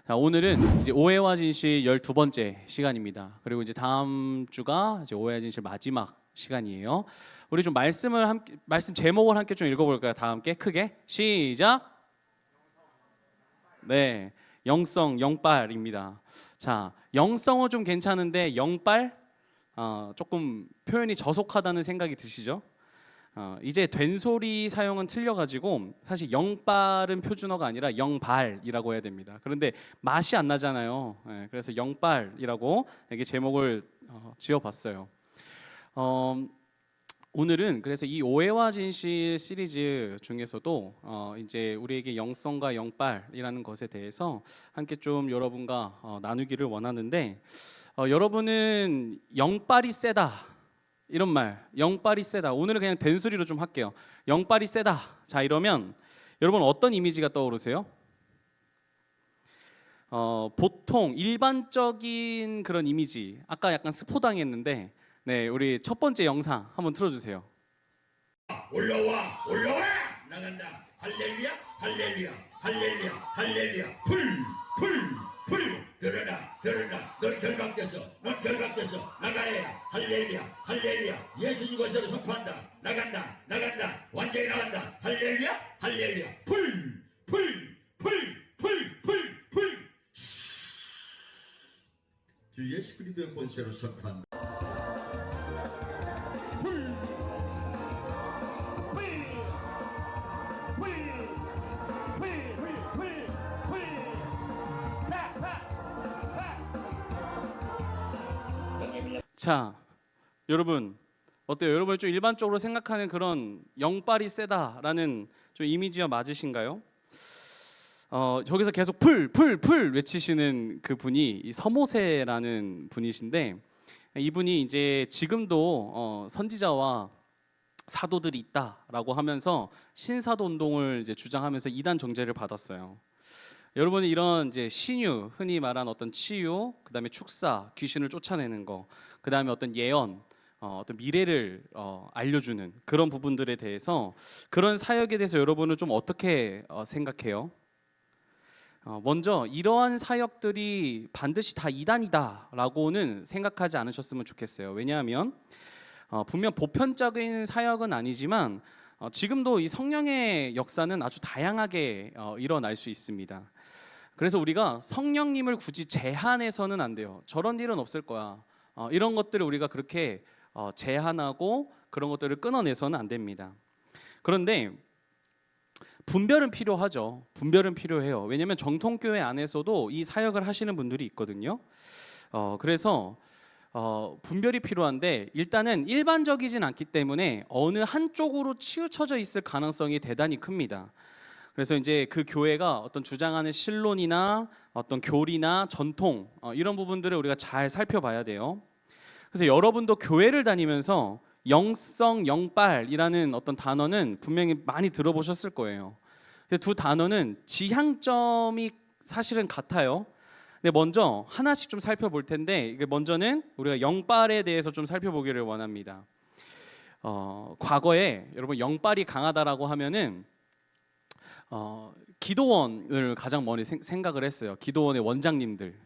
자, 오늘은 이제 오해와 진실 12번째 시간입니다. 그리고 이제 다음 주가 이제 오해와 진실 마지막 시간이에요. 우리 좀 말씀 제목을 함께 좀 읽어볼까요? 다 함께 크게 시작. 네, 영성 영빨입니다. 자, 영성은 좀 괜찮은데 영빨 조금 표현이 저속하다는 생각이 드시죠? 이제 된소리 사용은 틀려가지고 사실 영빨은 표준어가 아니라 영발이라고 해야 됩니다. 그런데 맛이 안 나잖아요. 그래서 영빨이라고 이게 제목을 지어봤어요. 오늘은 그래서 이 오해와 진실 시리즈 중에서도 이제 우리에게 영성과 영빨이라는 것에 대해서 함께 좀 여러분과 나누기를 원하는데, 여러분은 영빨이 세다 이런 말, 영빨이 세다. 오늘은 그냥 된소리로 좀 할게요. 영빨이 세다. 자, 이러면 여러분 어떤 이미지가 떠오르세요? 보통 일반적인 그런 이미지. 아까 약간 스포당했는데, 네, 우리 첫 번째 영상 한번 틀어주세요. 올라와 올라와 나간다. 할렐루야 할렐루야 할렐루야 할렐루야 풀 들어라 넌 결박됐어 나가야 할렐루야 할렐루야 예수 죽어서 선포한다. 나간다 완전히 나간다. 할렐루야 풀 주 예수 그리스도의 권세로 선포한다. 자, 여러분 어때요? 여러분 좀 일반적으로 생각하는 그런 영빨이 세다라는 좀 이미지와 맞으신가요? 저기서 계속 풀 외치시는 그 분이 이 서모세라는 분이신데, 이분이 이제 지금도 선지자와 사도들이 있다라고 하면서 신사도 운동을 이제 주장하면서 이단 정죄를 받았어요. 여러분이 이런 이제 신유, 흔히 말한 어떤 치유, 그다음에 축사, 귀신을 쫓아내는 거, 그다음에 어떤 예언, 어떤 미래를 알려주는 그런 부분들에 대해서, 그런 사역에 대해서 여러분은 좀 어떻게 생각해요? 먼저 이러한 사역들이 반드시 다 이단이다라고는 생각하지 않으셨으면 좋겠어요. 왜냐하면 분명 보편적인 사역은 아니지만 지금도 이 성령의 역사는 아주 다양하게 일어날 수 있습니다. 그래서 우리가 성령님을 굳이 제한해서는 안 돼요. 저런 일은 없을 거야. 이런 것들을 우리가 그렇게 제한하고 그런 것들을 끊어내서는 안 됩니다. 그런데 분별은 필요하죠. 분별은 필요해요. 왜냐하면 정통교회 안에서도 이 사역을 하시는 분들이 있거든요. 그래서 분별이 필요한데, 일단은 일반적이진 않기 때문에 어느 한쪽으로 치우쳐져 있을 가능성이 대단히 큽니다. 그래서 이제 그 교회가 어떤 주장하는 신론이나 어떤 교리나 전통 이런 부분들을 우리가 잘 살펴봐야 돼요. 그래서 여러분도 교회를 다니면서 영성, 영빨이라는 어떤 단어는 분명히 많이 들어보셨을 거예요. 두 단어는 지향점이 사실은 같아요. 근데 먼저 하나씩 좀 살펴볼 텐데, 이게 먼저는 우리가 영빨에 대해서 좀 살펴보기를 원합니다. 과거에 여러분 영빨이 강하다라고 하면은 기도원을 가장 먼저 생각을 했어요. 기도원의 원장님들.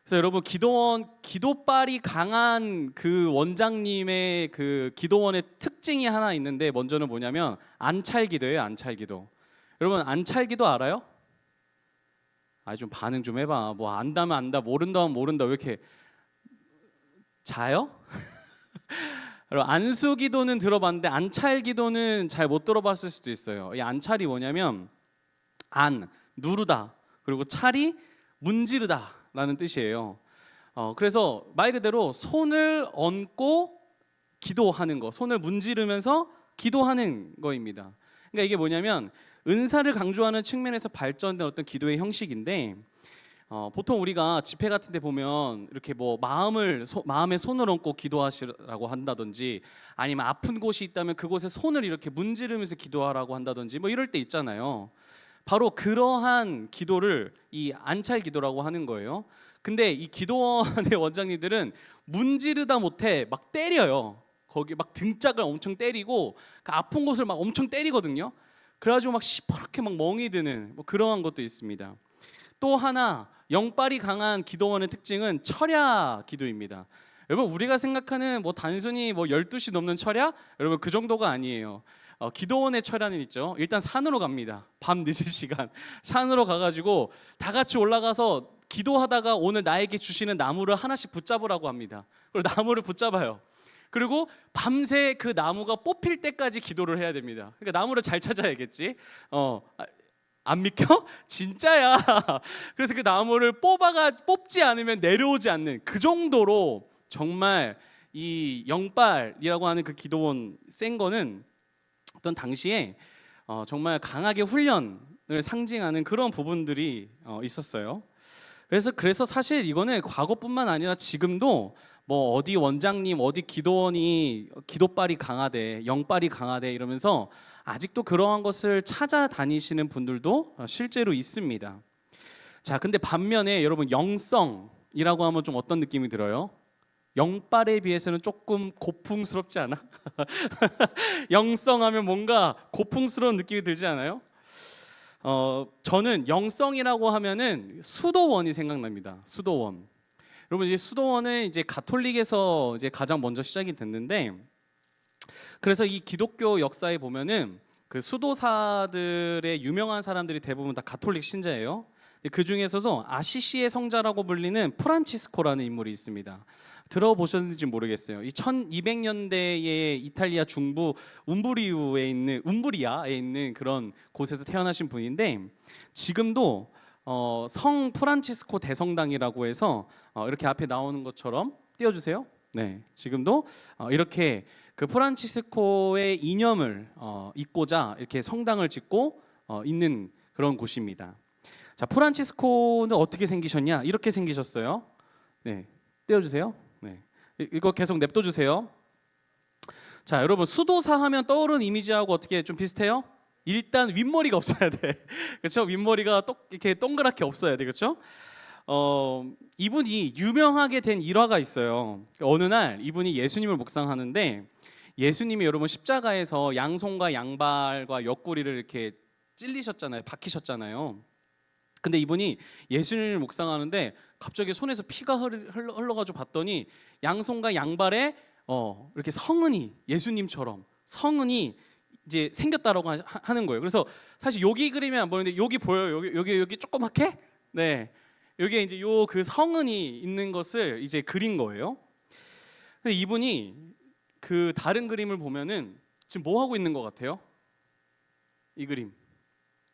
그래서 여러분 기도빨이 강한 그 원장님의 그 기도원의 특징이 하나 있는데, 먼저는 뭐냐면 안찰기도예요. 안찰기도. 여러분 안찰기도 알아요? 좀 반응 좀 해봐. 뭐 안다면 안다, 모른다면 모른다. 왜 이렇게 자요? 여러분 안수기도는 들어봤는데 안찰기도는 잘 못 들어봤을 수도 있어요. 이 안찰이 뭐냐면 누르다, 그리고 찰이 문지르다라는 뜻이에요. 그래서 말 그대로 손을 얹고 기도하는 거, 손을 문지르면서 기도하는 거입니다. 그러니까 이게 뭐냐면 은사를 강조하는 측면에서 발전된 어떤 기도의 형식인데, 보통 우리가 집회 같은 데 보면 이렇게 뭐 마음에 손을 얹고 기도하시라고 한다든지, 아니면 아픈 곳이 있다면 그곳에 손을 이렇게 문지르면서 기도하라고 한다든지 뭐 이럴 때 있잖아요. 바로 그러한 기도를 이 안찰 기도라고 하는 거예요. 근데 이 기도원의 원장님들은 문지르다 못해 막 때려요. 거기 막 등짝을 엄청 때리고 그 아픈 곳을 막 엄청 때리거든요. 그래가지고 막 시퍼렇게 막 멍이 드는 뭐 그러한 것도 있습니다. 또 하나 영빨이 강한 기도원의 특징은 철야 기도입니다. 여러분 우리가 생각하는 뭐 단순히 뭐 12시 넘는 철야? 여러분 그 정도가 아니에요. 기도원의 철야는 있죠. 일단 산으로 갑니다. 밤 늦은 시간 산으로 가가지고 다 같이 올라가서 기도하다가 오늘 나에게 주시는 나무를 하나씩 붙잡으라고 합니다. 그리고 나무를 붙잡아요. 그리고 밤새 그 나무가 뽑힐 때까지 기도를 해야 됩니다. 그러니까 나무를 잘 찾아야겠지. 안 믿겨? 진짜야. 그래서 그 나무를 뽑지 않으면 내려오지 않는 그 정도로 정말 이 영빨이라고 하는 그 기도원 센 거는 어떤 당시에 정말 강하게 훈련을 상징하는 그런 부분들이 있었어요. 그래서 사실 이거는 과거뿐만 아니라 지금도 뭐 어디 원장님 어디 기도원이 기도빨이 강하대 영빨이 강하대 이러면서 아직도 그러한 것을 찾아다니시는 분들도 실제로 있습니다. 자, 근데 반면에 여러분 영성이라고 하면 좀 어떤 느낌이 들어요? 영빨에 비해서는 조금 고풍스럽지 않아? 영성하면 뭔가 고풍스러운 느낌이 들지 않아요? 저는 영성이라고 하면은 수도원이 생각납니다. 수도원. 여러분 이제 수도원은 이제 가톨릭에서 이제 가장 먼저 시작이 됐는데, 그래서 이 기독교 역사에 보면은 그 수도사들의 유명한 사람들이 대부분 다 가톨릭 신자예요. 그 중에서도 아시시의 성자라고 불리는 프란치스코라는 인물이 있습니다. 들어보셨는지 모르겠어요. 이 1200년대에 이탈리아 중부 움브리아에 있는 그런 곳에서 태어나신 분인데, 지금도 성 프란치스코 대성당이라고 해서 이렇게 앞에 나오는 것처럼 띄워주세요. 네, 지금도 이렇게 그 프란치스코의 이념을 잇고자 이렇게 성당을 짓고 있는 그런 곳입니다. 자, 프란치스코는 어떻게 생기셨냐? 이렇게 생기셨어요. 네, 띄워주세요. 네, 이거 계속 냅둬 주세요. 자, 여러분 수도사 하면 떠오르는 이미지하고 어떻게 좀 비슷해요? 일단 윗머리가 없어야 돼. 그렇죠? 윗머리가 이렇게 동그랗게 없어야 돼. 그렇죠? 이분이 유명하게 된 일화가 있어요. 어느 날 이분이 예수님을 묵상하는데, 예수님이 여러분 십자가에서 양손과 양발과 옆구리를 이렇게 찔리셨잖아요. 박히셨잖아요. 근데 이분이 예수님을 묵상하는데 갑자기 손에서 피가 흘러가지고 봤더니 양손과 양발에 이렇게 성은이, 예수님처럼 성은이 이제 생겼다라고 하는 거예요. 그래서 사실 여기 그림이 안 보이는데 여기 보여요. 여기 조그맣게. 네, 여기에 이제 요 그 성은이 있는 것을 이제 그린 거예요. 근데 이분이 그 다른 그림을 보면은 지금 뭐 하고 있는 것 같아요? 이 그림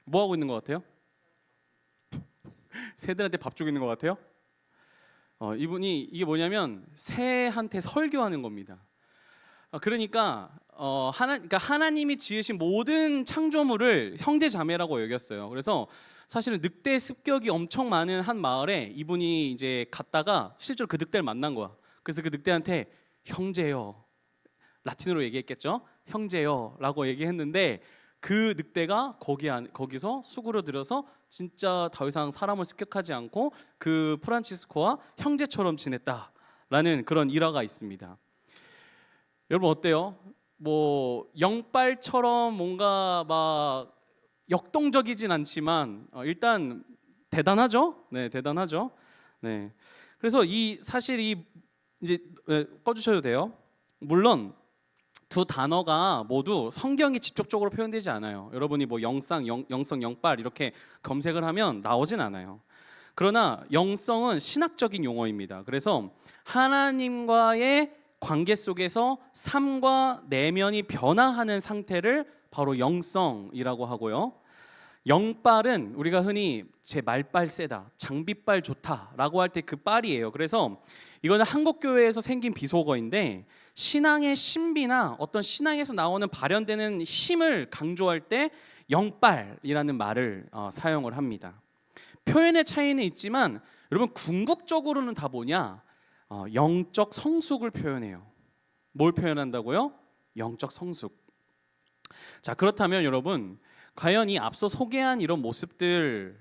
뭐 하고 있는 것 같아요? 새들한테 밥 주고 있는 것 같아요? 이분이 이게 뭐냐면 새한테 설교하는 겁니다. 그러니까 하나님이 지으신 모든 창조물을 형제 자매라고 여겼어요. 그래서 사실은 늑대 습격이 엄청 많은 한 마을에 이분이 이제 갔다가 실제로 그 늑대를 만난 거야. 그래서 그 늑대한테 형제요, 라틴어로 얘기했겠죠? 형제요라고 얘기했는데 그 늑대가 거기서 수그러들어서 진짜 더 이상 사람을 습격하지 않고 그 프란치스코와 형제처럼 지냈다라는 그런 일화가 있습니다. 여러분 어때요? 뭐 영빨처럼 뭔가 막 역동적이진 않지만 일단 대단하죠? 네, 대단하죠. 네. 그래서 사실 이제 꺼주셔도 돼요. 물론 두 단어가 모두 성경이 직접적으로 표현되지 않아요. 여러분이 뭐 영성, 영빨 이렇게 검색을 하면 나오진 않아요. 그러나 영성은 신학적인 용어입니다. 그래서 하나님과의 관계 속에서 삶과 내면이 변화하는 상태를 바로 영성이라고 하고요. 영빨은 우리가 흔히 제 말빨 세다, 장비빨 좋다라고 할 때 그 빨이에요. 그래서 이거는 한국교회에서 생긴 비속어인데, 신앙의 신비나 어떤 신앙에서 나오는 발현되는 힘을 강조할 때 영빨이라는 말을 사용을 합니다. 표현의 차이는 있지만 여러분 궁극적으로는 다 뭐냐? 영적 성숙을 표현해요. 뭘 표현한다고요? 영적 성숙. 자, 그렇다면 여러분 과연 이 앞서 소개한 이런 모습들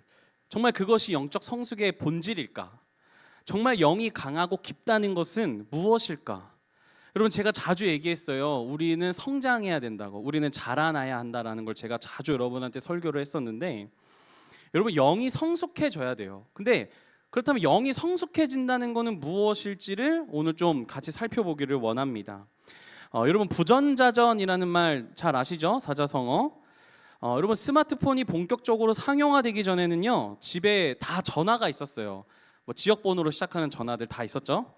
정말 그것이 영적 성숙의 본질일까? 정말 영이 강하고 깊다는 것은 무엇일까? 여러분 제가 자주 얘기했어요. 우리는 성장해야 된다고, 우리는 자라나야 한다라는 걸 제가 자주 여러분한테 설교를 했었는데, 여러분 영이 성숙해져야 돼요. 근데 그렇다면 영이 성숙해진다는 것은 무엇일지를 오늘 좀 같이 살펴보기를 원합니다. 여러분 부전자전이라는 말 잘 아시죠? 사자성어. 여러분 스마트폰이 본격적으로 상용화되기 전에는요 집에 다 전화가 있었어요. 뭐 지역번호로 시작하는 전화들 다 있었죠?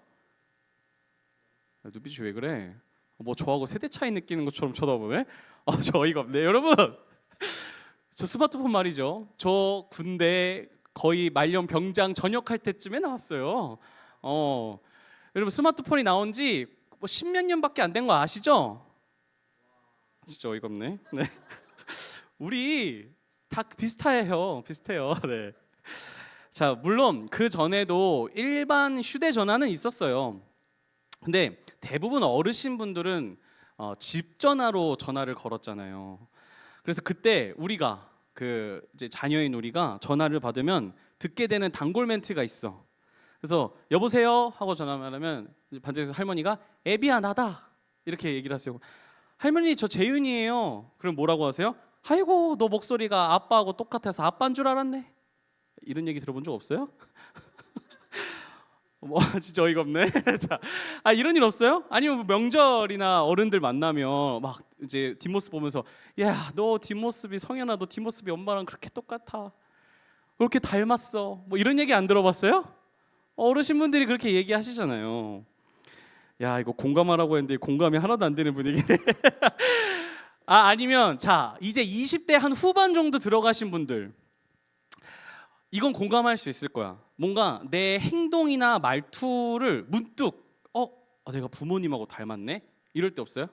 눈빛이 왜 그래? 뭐 저하고 세대 차이 느끼는 것처럼 쳐다보네? 저 어이가 없네. 여러분 저 스마트폰 말이죠. 저 군대 거의 말년 병장 전역할 때쯤에 나왔어요. 여러분 스마트폰이 나온 지 뭐 십몇 년밖에 안 된 거 아시죠? 진짜 어이가 없네. 네. 우리 다 비슷해요. 네. 자, 물론 그 전에도 일반 휴대전화는 있었어요. 근데 대부분 어르신분들은 집 전화로 전화를 걸었잖아요. 그래서 그때 우리가 이제 자녀인 우리가 전화를 받으면 듣게 되는 단골 멘트가 있어. 그래서 여보세요 하고 전화를 하면 반대에서 할머니가 애비야 나다 이렇게 얘기를 하세요. 할머니 저 재윤이에요. 그럼 뭐라고 하세요? 아이고 너 목소리가 아빠하고 똑같아서 아빠인 줄 알았네. 이런 얘기 들어본 적 없어요? 뭐 진짜 어이가 없네. 자, 이런 일 없어요? 아니면 뭐 명절이나 어른들 만나면 막 이제 뒷모습 보면서 야, 너 뒷모습이 성현아, 너 뒷모습이 엄마랑 그렇게 똑같아. 그렇게 닮았어. 뭐 이런 얘기 안 들어봤어요? 어르신분들이 그렇게 얘기하시잖아요. 야, 이거 공감하라고 했는데 공감이 하나도 안 되는 분위기네. 아니면 자, 이제 20대 한 후반 정도 들어가신 분들 이건 공감할 수 있을 거야. 뭔가 내 행동이나 말투를 문득 내가 부모님하고 닮았네? 이럴 때 없어요?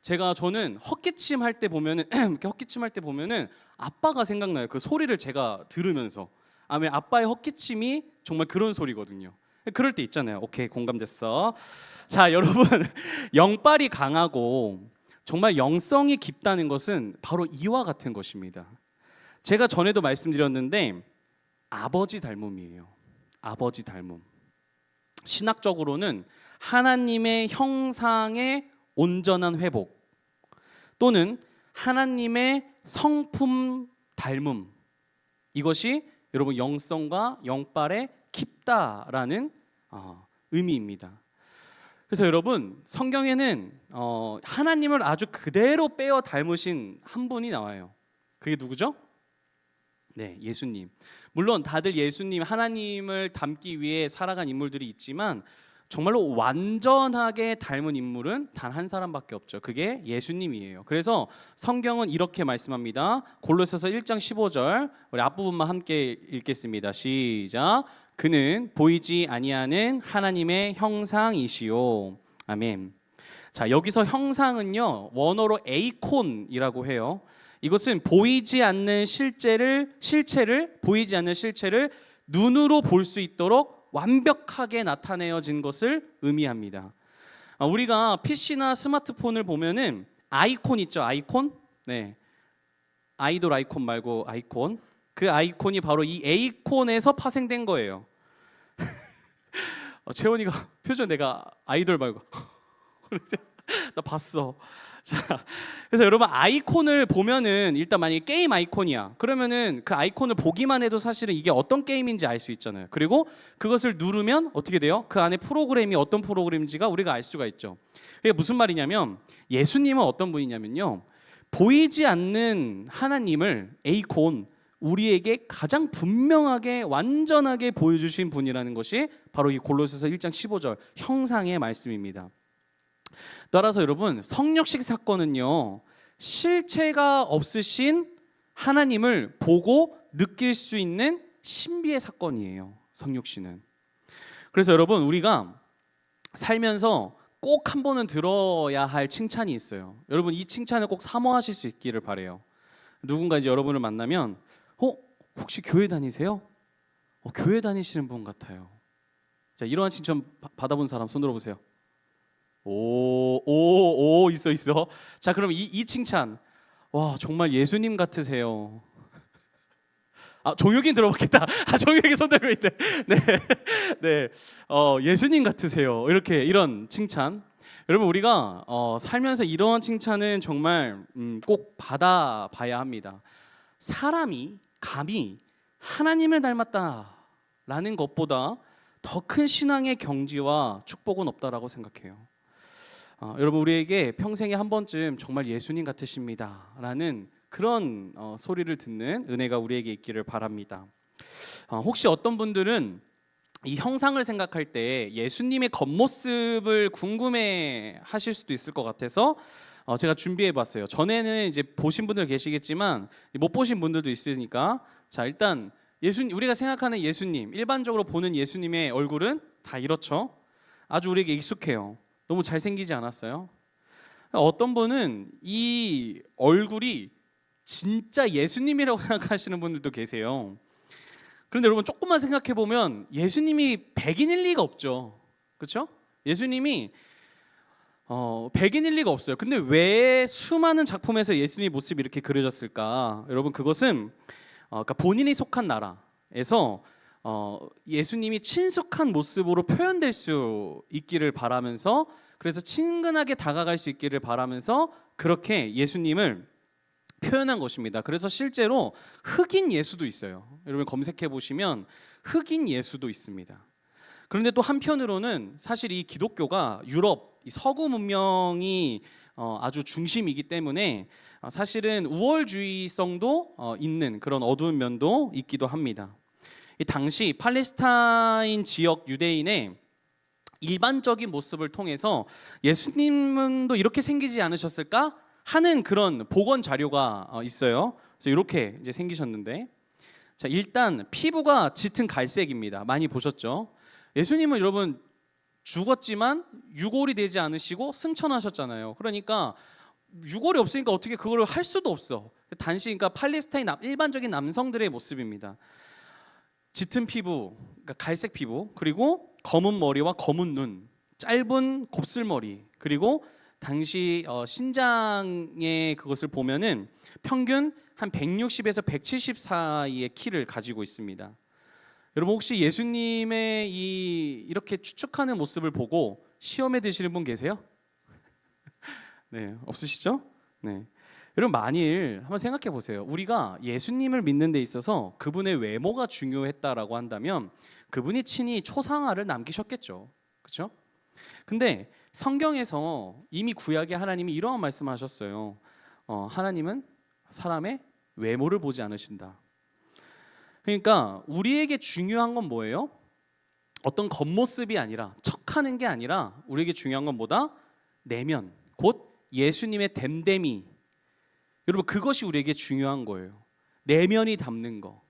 저는 헛기침 할 때 보면은 이렇게 헛기침 할 때 보면은 아빠가 생각나요. 그 소리를 제가 들으면서. 아니면 아빠의 헛기침이 정말 그런 소리거든요. 그럴 때 있잖아요. 오케이, 공감됐어. 자, 여러분 영빨이 강하고 정말 영성이 깊다는 것은 바로 이와 같은 것입니다. 제가 전에도 말씀드렸는데 아버지 닮음이에요. 아버지 닮음. 신학적으로는 하나님의 형상의 온전한 회복 또는 하나님의 성품 닮음, 이것이 여러분 영성과 영빨에 깊다라는 의미입니다. 그래서 여러분 성경에는 하나님을 아주 그대로 빼어 닮으신 한 분이 나와요. 그게 누구죠? 네, 예수님. 물론 다들 예수님, 하나님을 닮기 위해 살아간 인물들이 있지만 정말로 완전하게 닮은 인물은 단 한 사람밖에 없죠. 그게 예수님이에요. 그래서 성경은 이렇게 말씀합니다. 골로새서 1장 15절 우리 앞부분만 함께 읽겠습니다. 시작. 그는 보이지 아니하는 하나님의 형상이시요. 아멘. 자, 여기서 형상은요 원어로 에이콘이라고 해요. 이것은 보이지 않는 실체를 보이지 않는 실체를 눈으로 볼 수 있도록 완벽하게 나타내어진 것을 의미합니다. 우리가 PC나 스마트폰을 보면은 아이콘 있죠, 아이콘. 네, 아이돌 아이콘 말고 아이콘. 그 아이콘이 바로 이 에이콘에서 파생된 거예요. 채원이가 표정 내가 아이돌 말고 나 봤어. 자, 그래서 여러분 아이콘을 보면은 일단 만약에 게임 아이콘이야 그러면은 그 아이콘을 보기만 해도 사실은 이게 어떤 게임인지 알 수 있잖아요. 그리고 그것을 누르면 어떻게 돼요? 그 안에 프로그램이 어떤 프로그램인지가 우리가 알 수가 있죠. 이게 무슨 말이냐면 예수님은 어떤 분이냐면요 보이지 않는 하나님을 에이콘 우리에게 가장 분명하게 완전하게 보여주신 분이라는 것이 바로 이 골로새서 1장 15절 형상의 말씀입니다. 따라서 여러분 성육식 사건은요 실체가 없으신 하나님을 보고 느낄 수 있는 신비의 사건이에요. 성육신은. 그래서 여러분 우리가 살면서 꼭 한 번은 들어야 할 칭찬이 있어요. 여러분 이 칭찬을 꼭 사모하실 수 있기를 바래요. 누군가 이제 여러분을 만나면 혹시 교회 다니세요? 교회 다니시는 분 같아요. 자, 이러한 칭찬 받아본 사람 손 들어보세요. 오 있어. 자, 그럼 이 칭찬. 와, 정말 예수님 같으세요. 종혁이 들어봤겠다. 종혁이 손 들고 있대. 네. 예수님 같으세요. 이런 칭찬. 여러분 우리가 살면서 이러한 칭찬은 정말 꼭 받아봐야 합니다. 사람이 감히 하나님을 닮았다라는 것보다 더 큰 신앙의 경지와 축복은 없다라고 생각해요. 여러분, 우리에게 평생에 한 번쯤 정말 예수님 같으십니다라는 그런 소리를 듣는 은혜가 우리에게 있기를 바랍니다. 혹시 어떤 분들은 이 형상을 생각할 때 예수님의 겉모습을 궁금해 하실 수도 있을 것 같아서 제가 준비해 봤어요. 전에는 이제 보신 분들 계시겠지만 못 보신 분들도 있으니까, 자, 일단 우리가 생각하는 예수님, 일반적으로 보는 예수님의 얼굴은 다 이렇죠. 아주 우리에게 익숙해요. 너무 잘생기지 않았어요? 어떤 분은 이 얼굴이 진짜 예수님이라고 생각하시는 분들도 계세요. 그런데 여러분, 조금만 생각해 보면 예수님이 백인일 리가 없죠. 그렇죠? 예수님이 백인일 리가 없어요. 근데 왜 수많은 작품에서 예수님의 모습이 이렇게 그려졌을까? 여러분, 그것은 그러니까 본인이 속한 나라에서 예수님이 친숙한 모습으로 표현될 수 있기를 바라면서, 그래서 친근하게 다가갈 수 있기를 바라면서 그렇게 예수님을 표현한 것입니다. 그래서 실제로 흑인 예수도 있어요. 여러분, 검색해 보시면 흑인 예수도 있습니다. 그런데 또 한편으로는 사실 이 기독교가 유럽, 이 서구 문명이 아주 중심이기 때문에 사실은 우월주의성도 있는 그런 어두운 면도 있기도 합니다. 이 당시 팔레스타인 지역 유대인의 일반적인 모습을 통해서 예수님은 또 이렇게 생기지 않으셨을까 하는 그런 복원 자료가 있어요. 그래서 이렇게 이제 생기셨는데, 자, 일단 피부가 짙은 갈색입니다. 많이 보셨죠? 예수님은 여러분 죽었지만 유골이 되지 않으시고 승천하셨잖아요. 그러니까 유골이 없으니까 어떻게 그걸 할 수도 없어. 단지 그러니까 팔레스타인 일반적인 남성들의 모습입니다. 짙은 피부, 그러니까 갈색 피부, 그리고 검은 머리와 검은 눈, 짧은 곱슬머리, 그리고 당시 신장의 그것을 보면은 평균 한 160에서 170 사이의 키를 가지고 있습니다. 여러분, 혹시 예수님의 이렇게 추측하는 모습을 보고 시험에 드시는 분 계세요? 네, 없으시죠? 네. 여러분, 만일 한번 생각해 보세요. 우리가 예수님을 믿는 데 있어서 그분의 외모가 중요했다라고 한다면 그분이 친히 초상화를 남기셨겠죠. 그렇죠? 근데 성경에서 이미 구약의 하나님이 이러한 말씀하셨어요. 하나님은 사람의 외모를 보지 않으신다. 그러니까 우리에게 중요한 건 뭐예요? 어떤 겉모습이 아니라, 척하는 게 아니라 우리에게 중요한 건 뭐다? 내면, 곧 예수님의 됨됨이. 여러분, 그것이 우리에게 중요한 거예요. 내면이 담는 거.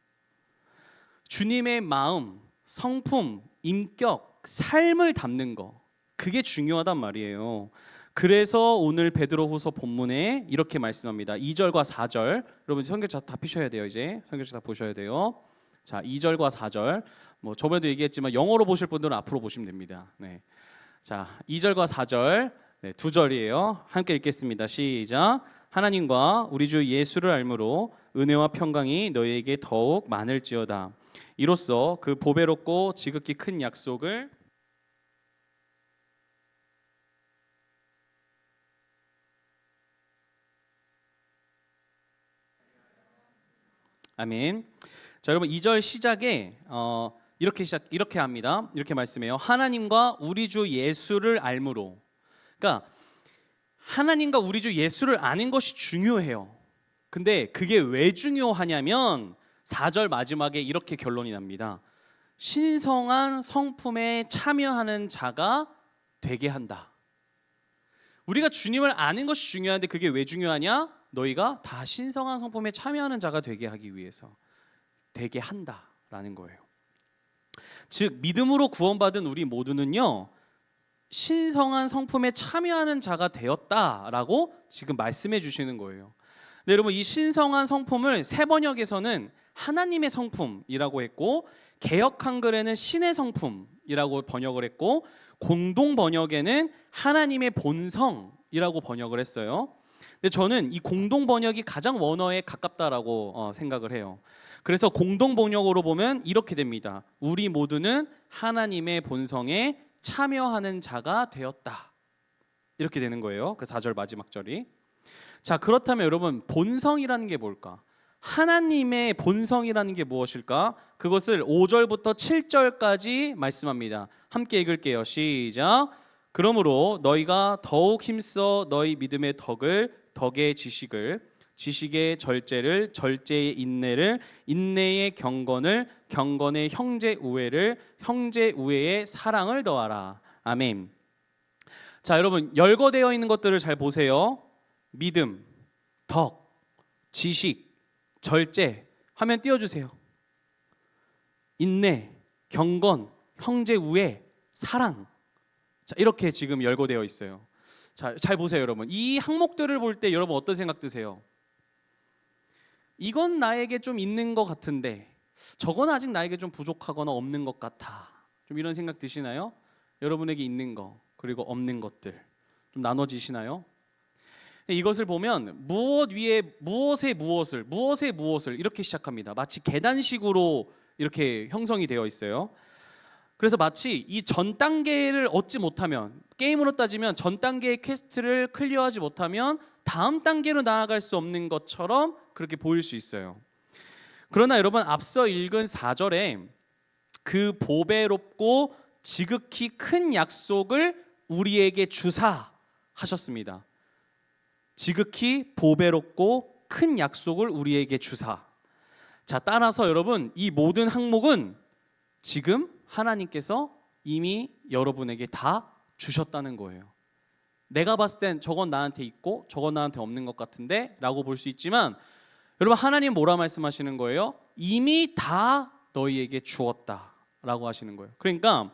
주님의 마음, 성품, 인격, 삶을 담는 거. 그게 중요하단 말이에요. 그래서 오늘 베드로후서 본문에 이렇게 말씀합니다. 2절과 4절. 여러분, 성경책 다 피셔야 돼요. 이제 성경책 다 보셔야 돼요. 자, 2절과 4절. 뭐 저번에도 얘기했지만 영어로 보실 분들은 앞으로 보시면 됩니다. 네. 자, 2절과 4절. 네, 두 절이에요. 함께 읽겠습니다. 시작. 하나님과 우리 주 예수를 알므로 은혜와 평강이 너희에게 더욱 많을지어다. 이로써 그 보배롭고 지극히 큰 약속을 아멘. 자, 여러분, 2절 시작에 이렇게 합니다. 이렇게 말씀해요. 하나님과 우리 주 예수를 알므로. 그러니까 하나님과 우리 주 예수를 아는 것이 중요해요. 근데 그게 왜 중요하냐면 4절 마지막에 이렇게 결론이 납니다. 신성한 성품에 참여하는 자가 되게 한다. 우리가 주님을 아는 것이 중요한데 그게 왜 중요하냐? 너희가 다 신성한 성품에 참여하는 자가 되게 하기 위해서 되게 한다라는 거예요. 즉, 믿음으로 구원받은 우리 모두는요, 신성한 성품에 참여하는 자가 되었다라고 지금 말씀해 주시는 거예요. 네, 여러분, 이 신성한 성품을 새 번역에서는 하나님의 성품이라고 했고, 개역 한글에는 신의 성품이라고 번역을 했고, 공동 번역에는 하나님의 본성이라고 번역을 했어요. 근데 저는 이 공동 번역이 가장 원어에 가깝다라고 생각을 해요. 그래서 공동 번역으로 보면 이렇게 됩니다. 우리 모두는 하나님의 본성에 참여하는 자가 되었다. 이렇게 되는 거예요. 그 4절 마지막 절이. 자, 그렇다면 여러분, 본성이라는 게 뭘까? 하나님의 본성이라는 게 무엇일까? 그것을 5절부터 7절까지 말씀합니다. 함께 읽을게요. 시작. 그러므로 너희가 더욱 힘써 너희 믿음의 덕의 지식의 절제를, 절제의 인내를, 인내의 경건의 형제 우애를, 형제 우애의 사랑을 더하라. 아멘. 자, 여러분 열거되어 있는 것들을 잘 보세요. 믿음, 덕, 지식, 절제. 화면 띄워주세요. 인내, 경건, 형제 우애, 사랑. 자, 이렇게 지금 열거되어 있어요. 자, 잘 보세요, 여러분. 이 항목들을 볼 때 여러분 어떤 생각 드세요? 이건 나에게 좀 있는 것 같은데 저건 아직 나에게 좀 부족하거나 없는 것 같아. 좀 이런 생각 드시나요? 여러분에게 있는 거 그리고 없는 것들 좀 나눠지시나요? 이것을 보면 무엇 위에 무엇의 무엇을 이렇게 시작합니다. 마치 계단식으로 이렇게 형성이 되어 있어요. 그래서 마치 이 전 단계를 얻지 못하면, 게임으로 따지면 전 단계의 퀘스트를 클리어하지 못하면 다음 단계로 나아갈 수 없는 것처럼 그렇게 보일 수 있어요. 그러나 여러분 앞서 읽은 4절에 그 보배롭고 지극히 큰 약속을 우리에게 주사 하셨습니다. 지극히 보배롭고 큰 약속을 우리에게 주사. 자, 따라서 여러분 이 모든 항목은 지금 하나님께서 이미 여러분에게 다 주셨다는 거예요. 내가 봤을 땐 저건 나한테 있고 저건 나한테 없는 것 같은데 라고 볼 수 있지만 여러분 하나님 뭐라 말씀하시는 거예요? 이미 다 너희에게 주었다 라고 하시는 거예요. 그러니까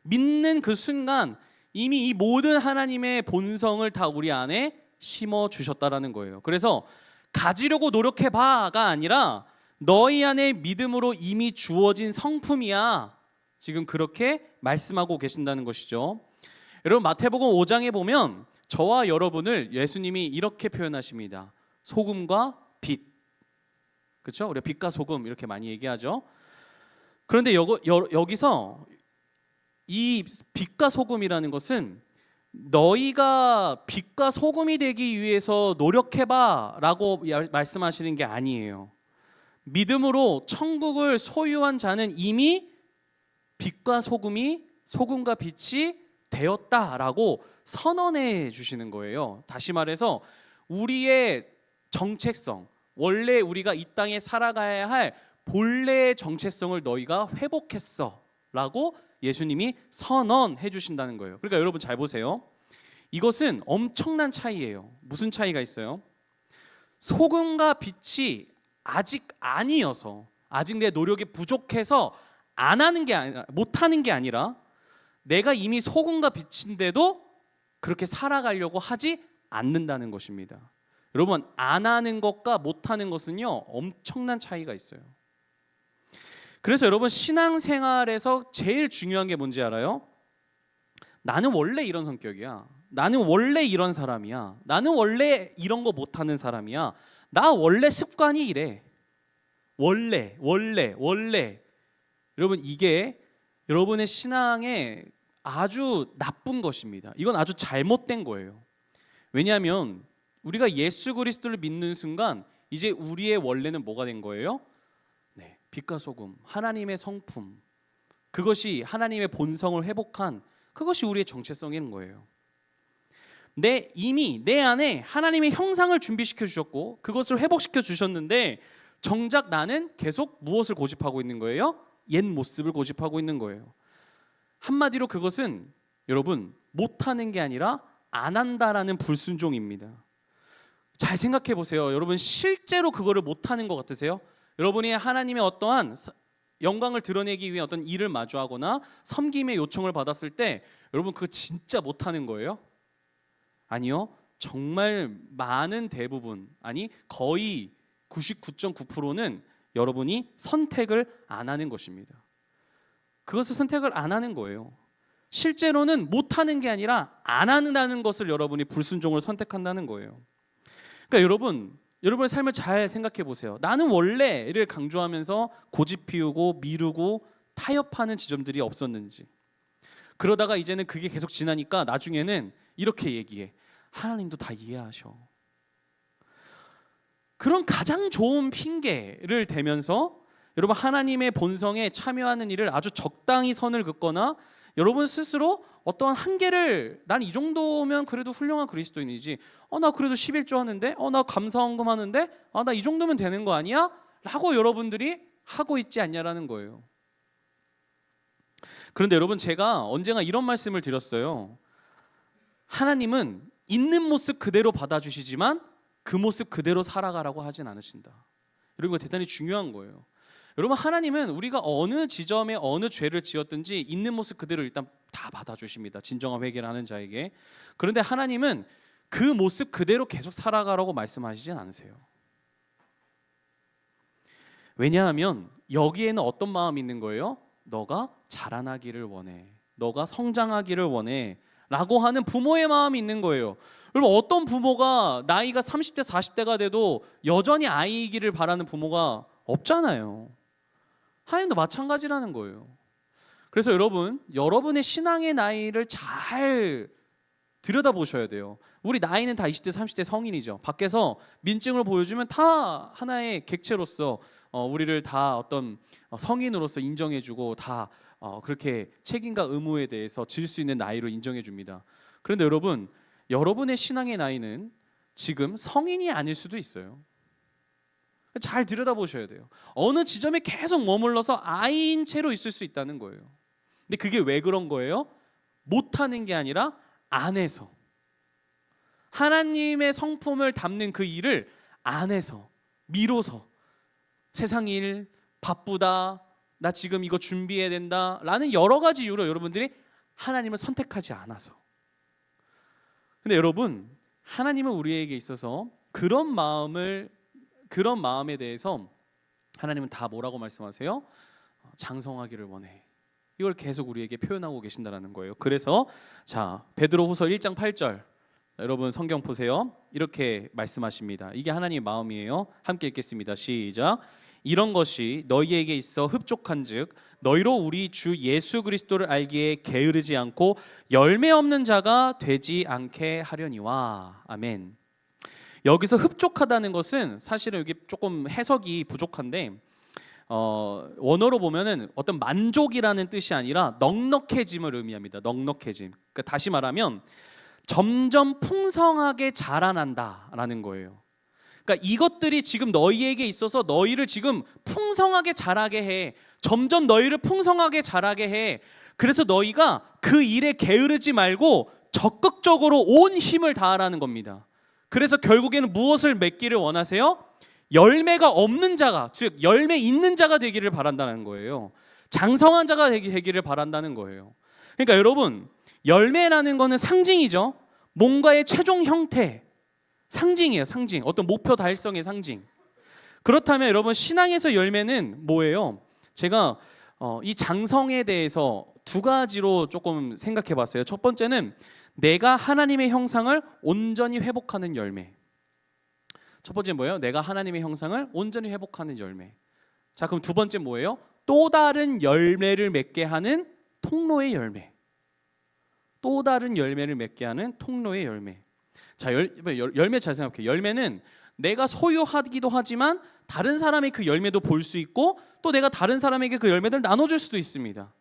믿는 그 순간 이미 이 모든 하나님의 본성을 다 우리 안에 심어 주셨다라는 거예요. 그래서 가지려고 노력해봐가 아니라 너희 안에 믿음으로 이미 주어진 성품이야. 지금 그렇게 말씀하고 계신다는 것이죠. 여러분 마태복음 5장에 보면 저와 여러분을 예수님이 이렇게 표현하십니다. 소금과 빛. 그렇죠? 우리가 빛과 소금 이렇게 많이 얘기하죠. 그런데 여기서 이 빛과 소금이라는 것은 너희가 빛과 소금이 되기 위해서 노력해봐 라고 말씀하시는 게 아니에요. 믿음으로 천국을 소유한 자는 이미 빛과 소금과 빛이 되었다라고 선언해 주시는 거예요. 다시 말해서 우리의 정체성, 원래 우리가 이 땅에 살아가야 할 본래의 정체성을 너희가 회복했어 라고 예수님이 선언해 주신다는 거예요. 그러니까 여러분 잘 보세요. 이것은 엄청난 차이예요. 무슨 차이가 있어요? 소금과 빛이 아직 아니어서, 아직 내 노력이 부족해서 안 하는 게 아니라, 못 하는 게 아니라 내가 이미 소금과 빛인데도 그렇게 살아가려고 하지 않는다는 것입니다. 여러분 안 하는 것과 못 하는 것은요 엄청난 차이가 있어요. 그래서 여러분 신앙생활에서 제일 중요한 게 뭔지 알아요? 나는 원래 이런 성격이야. 나는 원래 이런 사람이야. 나는 원래 이런 거 못하는 사람이야. 나 원래 습관이 이래. 원래. 여러분 이게 여러분의 신앙에 아주 나쁜 것입니다. 이건 아주 잘못된 거예요. 왜냐하면 우리가 예수 그리스도를 믿는 순간 이제 우리의 원래는 뭐가 된 거예요? 네, 빛과 소금, 하나님의 성품, 그것이 하나님의 본성을 회복한 그것이 우리의 정체성인 거예요. 이미 내 안에 하나님의 형상을 준비시켜 주셨고 그것을 회복시켜 주셨는데 정작 나는 계속 무엇을 고집하고 있는 거예요? 옛 모습을 고집하고 있는 거예요. 한마디로 그것은 여러분 못하는 게 아니라 안 한다라는 불순종입니다. 잘 생각해 보세요. 여러분 실제로 그거를 못하는 것 같으세요? 여러분이 하나님의 어떠한 영광을 드러내기 위해 어떤 일을 마주하거나 섬김의 요청을 받았을 때 여러분 그거 진짜 못하는 거예요? 아니요. 정말 많은 대부분, 아니 거의 99.9%는 여러분이 선택을 안 하는 것입니다. 그것을 선택을 안 하는 거예요. 실제로는 못하는 게 아니라 안 한다는 것을 여러분이 불순종을 선택한다는 거예요. 그러니까 여러분의 삶을 잘 생각해 보세요. 나는 원래를 강조하면서 고집 피우고 미루고 타협하는 지점들이 없었는지. 그러다가 이제는 그게 계속 지나니까 나중에는 이렇게 얘기해. 하나님도 다 이해하셔. 그런 가장 좋은 핑계를 대면서 여러분 하나님의 본성에 참여하는 일을 아주 적당히 선을 긋거나 여러분 스스로 어떠한 한계를 난 이 정도면 그래도 훌륭한 그리스도인이지 나 그래도 11조 하는데 나 감사헌금 하는데 나 이 정도면 되는 거 아니야? 라고 여러분들이 하고 있지 않냐라는 거예요. 그런데 여러분 제가 언젠가 이런 말씀을 드렸어요. 하나님은 있는 모습 그대로 받아주시지만 그 모습 그대로 살아가라고 하진 않으신다. 여러분 이거 대단히 중요한 거예요. 여러분 하나님은 우리가 어느 지점에 어느 죄를 지었든지 있는 모습 그대로 일단 다 받아주십니다. 진정한 회개를 하는 자에게. 그런데 하나님은 그 모습 그대로 계속 살아가라고 말씀하시진 않으세요. 왜냐하면 여기에는 어떤 마음이 있는 거예요? 너가 자라나기를 원해, 너가 성장하기를 원해 라고 하는 부모의 마음이 있는 거예요. 여러분 어떤 부모가 나이가 30대 40대가 돼도 여전히 아이이기를 바라는 부모가 없잖아요. 하나님도 마찬가지라는 거예요. 그래서 여러분 여러분의 신앙의 나이를 잘 들여다보셔야 돼요. 우리 나이는 다 20대 30대 성인이죠. 밖에서 민증을 보여주면 다 하나의 객체로서 우리를 다 어떤 성인으로서 인정해주고 다 그렇게 책임과 의무에 대해서 질 수 있는 나이로 인정해 줍니다. 그런데 여러분 여러분의 신앙의 나이는 지금 성인이 아닐 수도 있어요. 잘 들여다보셔야 돼요. 어느 지점에 계속 머물러서 아이인 채로 있을 수 있다는 거예요. 근데 그게 왜 그런 거예요? 못하는 게 아니라 안에서 하나님의 성품을 담는 그 일을 안에서 미뤄서 세상 일 바쁘다 나 지금 이거 준비해야 된다 라는 여러 가지 이유로 여러분들이 하나님을 선택하지 않아서. 근데 여러분 하나님은 우리에게 있어서 그런 마음에 대해서 하나님은 다 뭐라고 말씀하세요? 장성하기를 원해. 이걸 계속 우리에게 표현하고 계신다는 거예요. 그래서 자 베드로후서 1장 8절 여러분 성경 보세요. 이렇게 말씀하십니다. 이게 하나님의 마음이에요. 함께 읽겠습니다. 시작. 이런 것이 너희에게 있어 흡족한즉 너희로 우리 주 예수 그리스도를 알기에 게으르지 않고 열매 없는 자가 되지 않게 하려니와. 아멘. 여기서 흡족하다는 것은 사실은 여기 조금 해석이 부족한데 원어로 보면은 어떤 만족이라는 뜻이 아니라 넉넉해짐을 의미합니다. 넉넉해짐. 그러니까 다시 말하면 점점 풍성하게 자라난다라는 거예요. 그러니까 이것들이 지금 너희에게 있어서 너희를 지금 풍성하게 자라게 해. 점점 너희를 풍성하게 자라게 해. 그래서 너희가 그 일에 게으르지 말고 적극적으로 온 힘을 다하라는 겁니다. 그래서 결국에는 무엇을 맺기를 원하세요? 열매가 없는 자가, 즉 열매 있는 자가 되기를 바란다는 거예요. 장성한 자가 되기를 바란다는 거예요. 그러니까 여러분 열매라는 거는 상징이죠. 뭔가의 최종 형태, 상징이에요. 상징. 어떤 목표 달성의 상징. 그렇다면 여러분 신앙에서 열매는 뭐예요? 제가 이 장성에 대해서 두 가지로 조금 생각해 봤어요. 첫 번째는 내가 하나님의 형상을 온전히 회복하는 열매. 첫 번째 뭐예요? 내가 하나님의 형상을 온전히 회복하는 열매. 자, 그럼 두 번째 뭐예요? 또 다른 열매를 맺게 하는 통로의 열매. 또 다른 열매를 맺게 하는 통로의 열매. 자, 열매 잘 생각해요. 열매는 내가 소유하기도 하지만 다른 사람의 그 열매도 볼 수 있고 또 내가 다른 사람에게 그 열매들을 나눠줄 수도 있습니다.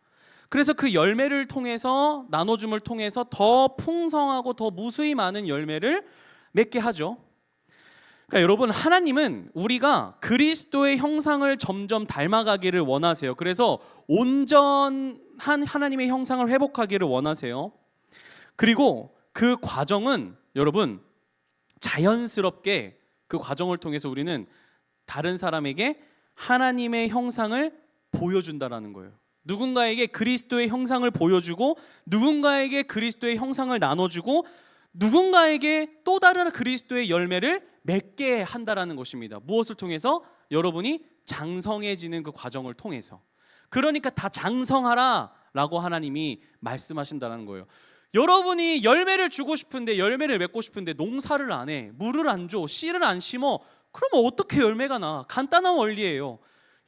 그래서 그 열매를 통해서 나눠줌을 통해서 더 풍성하고 더 무수히 많은 열매를 맺게 하죠. 그러니까 여러분 하나님은 우리가 그리스도의 형상을 점점 닮아가기를 원하세요. 그래서 온전한 하나님의 형상을 회복하기를 원하세요. 그리고 그 과정은 여러분 자연스럽게 그 과정을 통해서 우리는 다른 사람에게 하나님의 형상을 보여준다라는 거예요. 누군가에게 그리스도의 형상을 보여주고 누군가에게 그리스도의 형상을 나눠주고 누군가에게 또 다른 그리스도의 열매를 맺게 한다라는 것입니다. 무엇을 통해서? 여러분이 장성해지는 그 과정을 통해서. 그러니까 다 장성하라 라고 하나님이 말씀하신다는 거예요. 여러분이 열매를 주고 싶은데 열매를 맺고 싶은데 농사를 안 해, 물을 안 줘, 씨를 안 심어, 그러면 어떻게 열매가 나? 간단한 원리예요.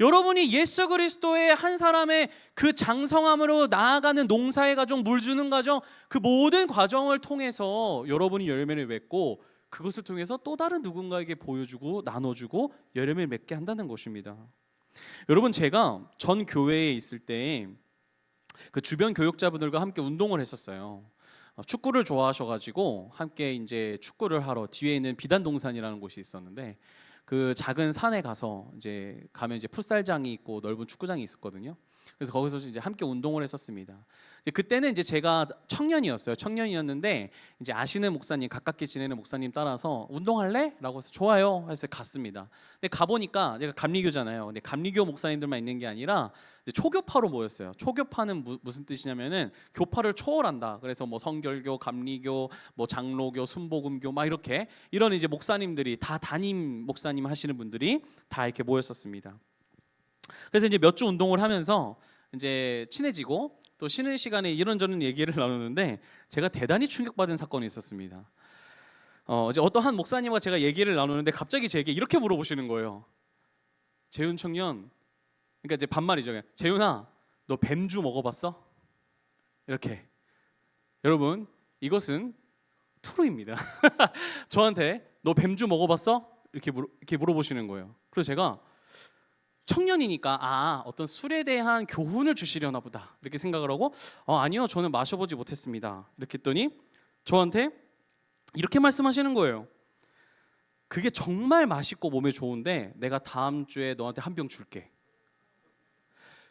여러분이 예수 그리스도의 한 사람의 그 장성함으로 나아가는 농사의 과정, 물 주는 과정, 그 모든 과정을 통해서 여러분이 열매를 맺고 그것을 통해서 또 다른 누군가에게 보여주고 나눠주고 열매를 맺게 한다는 것입니다. 여러분, 제가 전 교회에 있을 때 그 주변 교육자분들과 함께 운동을 했었어요. 축구를 좋아하셔가지고 함께 이제 축구를 하러 뒤에 있는 비단동산이라는 곳이 있었는데 그 작은 산에 가서 이제 가면 이제 풋살장이 있고 넓은 축구장이 있었거든요. 그래서 거기서 이제 함께 운동을 했었습니다. 이제 그때는 이제 제가 청년이었어요. 청년이었는데 이제 아시는 목사님, 가깝게 지내는 목사님 따라서 운동할래? 라고 해서 좋아요. 해서 갔습니다. 근데 가보니까 제가 감리교잖아요. 근데 감리교 목사님들만 있는 게 아니라 이제 초교파로 모였어요. 초교파는 무슨 뜻이냐면은 교파를 초월한다. 그래서 뭐 성결교, 감리교, 뭐 장로교, 순복음교 막 이렇게 이런 이제 목사님들이 다 담임 목사님 하시는 분들이 다 이렇게 모였었습니다. 그래서 이제 몇 주 운동을 하면서 이제 친해지고 또 쉬는 시간에 이런저런 얘기를 나누는데 제가 대단히 충격받은 사건이 있었습니다. 이제 어떤 한 목사님과 제가 얘기를 나누는데 갑자기 제게 이렇게 물어보시는 거예요. 재훈 청년, 그러니까 이제 반말이죠. 그냥, 재훈아, 너 뱀주 먹어봤어? 이렇게. 여러분, 이것은 트루입니다. 저한테 너 뱀주 먹어봤어? 이렇게 물어보시는 거예요. 그래서 제가 청년이니까 어떤 술에 대한 교훈을 주시려나 보다 이렇게 생각을 하고 아니요, 저는 마셔보지 못했습니다 이렇게 했더니 저한테 이렇게 말씀하시는 거예요. 그게 정말 맛있고 몸에 좋은데 내가 다음 주에 너한테 한 병 줄게.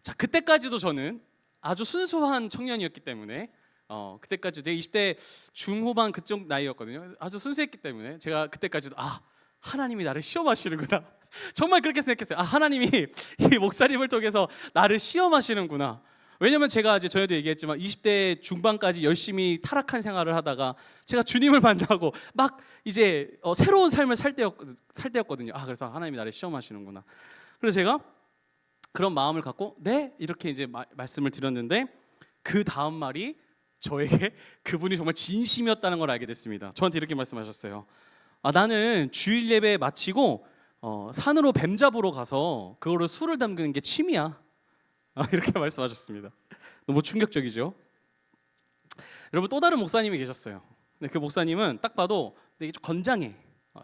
자, 그때까지도 저는 아주 순수한 청년이었기 때문에 그때까지 제가 20대 중후반 그쪽 나이였거든요. 아주 순수했기 때문에 제가 그때까지도 하나님이 나를 시험하시는구나. 정말 그렇게 생각했어요. 하나님이 이 목사님을 통해서 나를 시험하시는구나. 왜냐면 제가 이제 전에도 얘기했지만 20대 중반까지 열심히 타락한 생활을 하다가 제가 주님을 만나고 막 이제 새로운 삶을 살 때였거든요. 그래서 하나님이 나를 시험하시는구나. 그래서 제가 그런 마음을 갖고 네 이렇게 이제 말씀을 드렸는데 그 다음 말이 저에게 그분이 정말 진심이었다는 걸 알게 됐습니다. 저한테 이렇게 말씀하셨어요. 나는 주일 예배 마치고 산으로 뱀 잡으러 가서 그거를 술을 담그는 게 취미야. 이렇게 말씀하셨습니다. 너무 충격적이죠. 여러분, 또 다른 목사님이 계셨어요. 근데 그 목사님은 딱 봐도 되게 좀 건장해.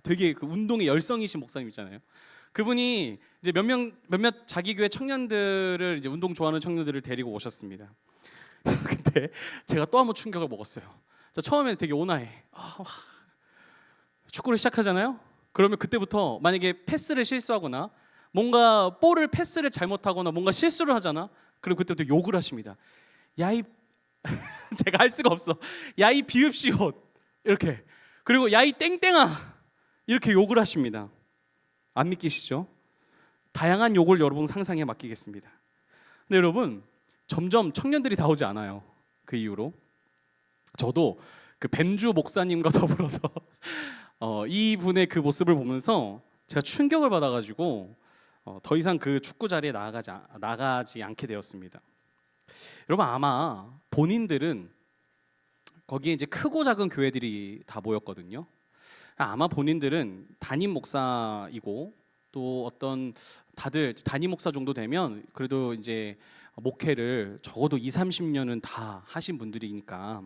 되게 그 운동에 열성이신 목사님 있잖아요. 그분이 이제 몇몇 자기 교회 청년들을 이제 운동 좋아하는 청년들을 데리고 오셨습니다. 근데 제가 또 한 번 충격을 먹었어요. 처음에는 되게 온화해. 축구를 시작하잖아요. 그러면 그때부터 만약에 패스를 실수하거나 뭔가 볼을 패스를 잘못하거나 뭔가 실수를 하잖아. 그럼 그때부터 욕을 하십니다. 야이 제가 할 수가 없어. 야이 비읍시옷 이렇게. 그리고 야이 땡땡아 이렇게 욕을 하십니다. 안 믿기시죠? 다양한 욕을 여러분 상상에 맡기겠습니다. 근데 여러분, 점점 청년들이 다 오지 않아요. 그 이후로 저도 그 뱀주 목사님과 더불어서 이분의 그 모습을 보면서 제가 충격을 받아가지고 더 이상 그 축구 자리에 나가지 않게 되었습니다. 여러분, 아마 본인들은 거기에 이제 크고 작은 교회들이 다 모였거든요. 아마 본인들은 담임 목사이고 또 어떤 다들 담임 목사 정도 되면 그래도 이제 목회를 적어도 20-30년은 다 하신 분들이니까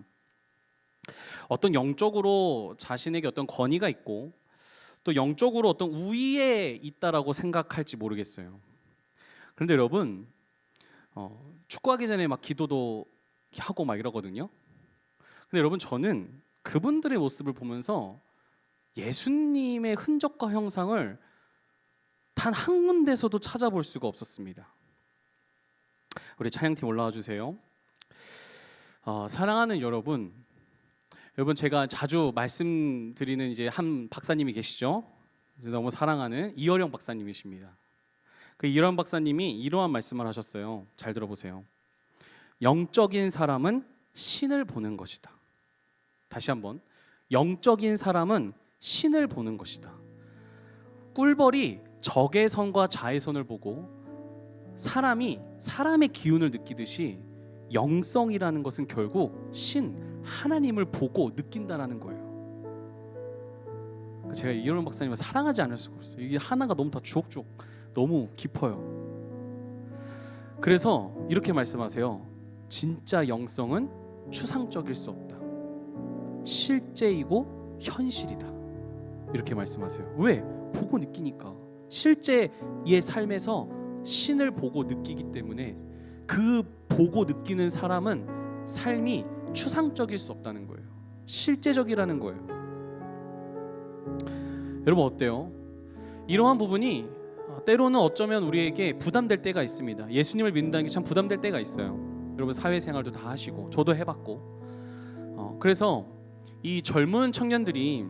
어떤 영적으로 자신에게 어떤 권위가 있고 또 영적으로 어떤 우위에 있다라고 생각할지 모르겠어요. 그런데 여러분, 축구하기 전에 막 기도도 하고 막 이러거든요. 근데 여러분, 저는 그분들의 모습을 보면서 예수님의 흔적과 형상을 단 한 군데서도 찾아볼 수가 없었습니다. 우리 찬양팀 올라와 주세요. 사랑하는 여러분, 제가 자주 말씀드리는 이제 한 박사님이 계시죠. 너무 사랑하는 이어령 박사님이십니다. 그 이어령 박사님이 이러한 말씀을 하셨어요. 잘 들어보세요. 영적인 사람은 신을 보는 것이다. 다시 한번, 영적인 사람은 신을 보는 것이다. 꿀벌이 적의 선과 자의 선을 보고 사람이 사람의 기운을 느끼듯이 영성이라는 것은 결국 하나님을 보고 느낀다라는 거예요. 제가 이현원 박사님을 사랑하지 않을 수가 없어요. 이게 하나가 너무 다 주옥주옥 너무 깊어요. 그래서 이렇게 말씀하세요. 진짜 영성은 추상적일 수 없다. 실제이고 현실이다. 이렇게 말씀하세요. 왜? 보고 느끼니까. 실제의 삶에서 신을 보고 느끼기 때문에 그 보고 느끼는 사람은 삶이 추상적일 수 없다는 거예요. 실제적이라는 거예요. 여러분 어때요? 이러한 부분이 때로는 어쩌면 우리에게 부담될 때가 있습니다. 예수님을 믿는다는 게 참 부담될 때가 있어요. 여러분 사회생활도 다 하시고 저도 해봤고 그래서 이 젊은 청년들이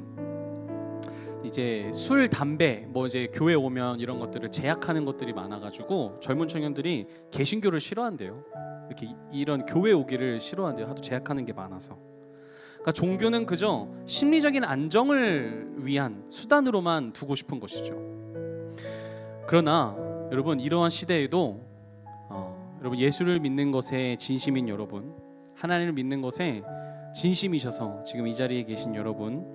이제 술, 담배, 뭐 이제 교회 오면 이런 것들을 제약하는 것들이 많아가지고 젊은 청년들이 개신교를 싫어한대요. 이렇게 이런 교회 오기를 싫어한대요. 하도 제약하는 게 많아서. 그러니까 종교는 그저 심리적인 안정을 위한 수단으로만 두고 싶은 것이죠. 그러나 여러분 이러한 시대에도 여러분 예수를 믿는 것에 진심인 여러분, 하나님을 믿는 것에 진심이셔서 지금 이 자리에 계신 여러분,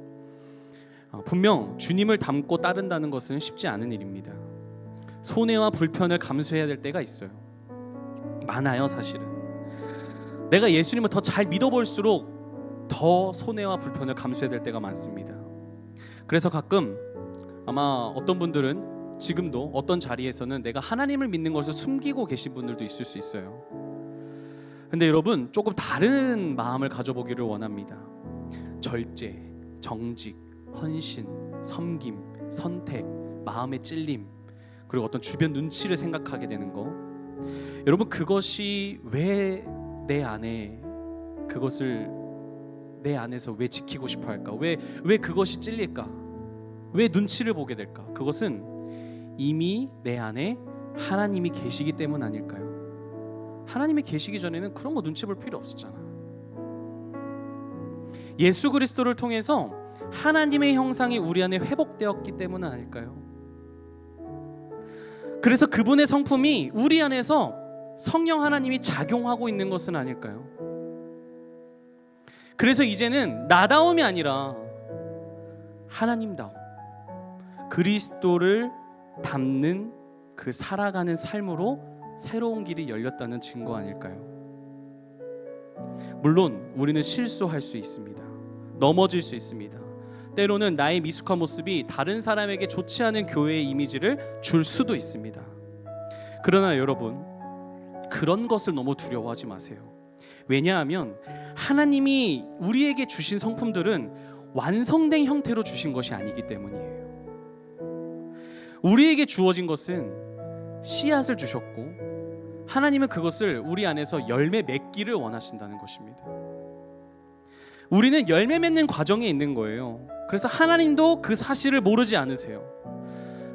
분명 주님을 닮고 따른다는 것은 쉽지 않은 일입니다. 손해와 불편을 감수해야 될 때가 있어요. 많아요. 사실은 내가 예수님을 더 잘 믿어볼수록 더 손해와 불편을 감수해야 될 때가 많습니다. 그래서 가끔 아마 어떤 분들은 지금도 어떤 자리에서는 내가 하나님을 믿는 것을 숨기고 계신 분들도 있을 수 있어요. 근데 여러분 조금 다른 마음을 가져보기를 원합니다. 절제, 정직, 헌신, 섬김, 선택, 마음의 찔림, 그리고 어떤 주변 눈치를 생각하게 되는 거. 여러분 그것이 왜 내 안에 그것을 내 안에서 왜 지키고 싶어 할까? 왜 그것이 찔릴까? 왜 눈치를 보게 될까? 그것은 이미 내 안에 하나님이 계시기 때문 아닐까요? 하나님이 계시기 전에는 그런 거 눈치 볼 필요 없었잖아. 예수 그리스도를 통해서 하나님의 형상이 우리 안에 회복되었기 때문 아닐까요? 그래서 그분의 성품이 우리 안에서 성령 하나님이 작용하고 있는 것은 아닐까요? 그래서 이제는 나다움이 아니라 하나님다움, 그리스도를 닮는 그 살아가는 삶으로 새로운 길이 열렸다는 증거 아닐까요? 물론 우리는 실수할 수 있습니다. 넘어질 수 있습니다. 때로는 나의 미숙한 모습이 다른 사람에게 좋지 않은 교회의 이미지를 줄 수도 있습니다. 그러나 여러분 그런 것을 너무 두려워하지 마세요. 왜냐하면 하나님이 우리에게 주신 성품들은 완성된 형태로 주신 것이 아니기 때문이에요. 우리에게 주어진 것은 씨앗을 주셨고 하나님은 그것을 우리 안에서 열매 맺기를 원하신다는 것입니다. 우리는 열매 맺는 과정에 있는 거예요. 그래서 하나님도 그 사실을 모르지 않으세요.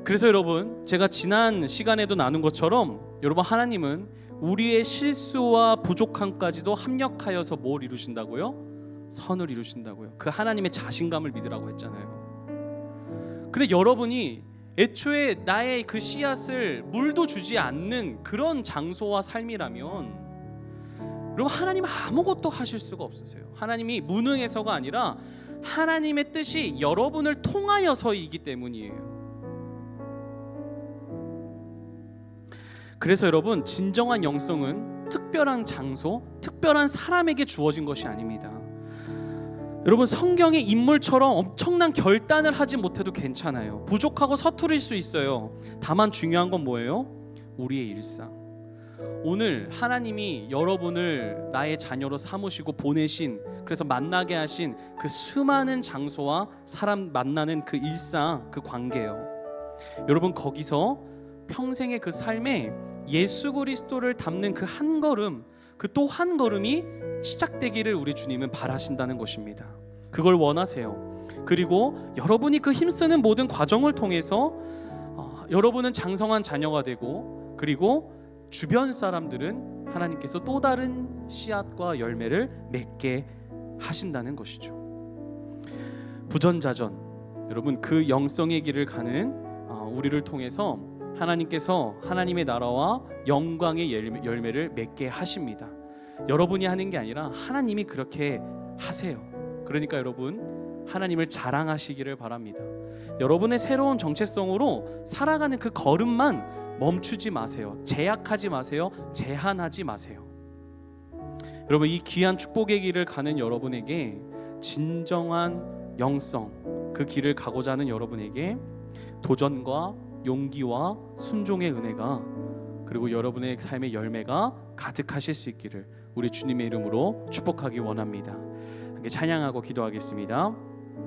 그래서 여러분 제가 지난 시간에도 나눈 것처럼 여러분 하나님은 우리의 실수와 부족함까지도 합력하여서 뭘 이루신다고요? 선을 이루신다고요. 그 하나님의 자신감을 믿으라고 했잖아요. 근데 여러분이 애초에 나의 그 씨앗을 물도 주지 않는 그런 장소와 삶이라면 여러분 하나님은 아무것도 하실 수가 없으세요. 하나님이 무능해서가 아니라 하나님의 뜻이 여러분을 통하여서이기 때문이에요. 그래서 여러분 진정한 영성은 특별한 장소, 특별한 사람에게 주어진 것이 아닙니다. 여러분 성경의 인물처럼 엄청난 결단을 하지 못해도 괜찮아요. 부족하고 서투릴 수 있어요. 다만 중요한 건 뭐예요? 우리의 일상. 오늘 하나님이 여러분을 나의 자녀로 삼으시고 보내신, 그래서 만나게 하신 그 수많은 장소와 사람 만나는 그 일상, 그 관계요. 여러분 거기서 평생의 그 삶에 예수 그리스도를 담는 그 한 걸음, 그 또 한 걸음이 시작되기를 우리 주님은 바라신다는 것입니다. 그걸 원하세요. 그리고 여러분이 그 힘쓰는 모든 과정을 통해서 여러분은 장성한 자녀가 되고, 그리고 주변 사람들은 하나님께서 또 다른 씨앗과 열매를 맺게 하신다는 것이죠. 부전자전, 여러분 그 영성의 길을 가는 우리를 통해서 하나님께서 하나님의 나라와 영광의 열매를 맺게 하십니다. 여러분이 하는 게 아니라 하나님이 그렇게 하세요. 그러니까 여러분 하나님을 자랑하시기를 바랍니다. 여러분의 새로운 정체성으로 살아가는 그 걸음만 멈추지 마세요. 제약하지 마세요. 제한하지 마세요. 여러분 이 귀한 축복의 길을 가는 여러분에게 진정한 영성, 그 길을 가고자 하는 여러분에게 도전과 용기와 순종의 은혜가, 그리고 여러분의 삶의 열매가 가득하실 수 있기를 우리 주님의 이름으로 축복하기 원합니다. 함께 찬양하고 기도하겠습니다.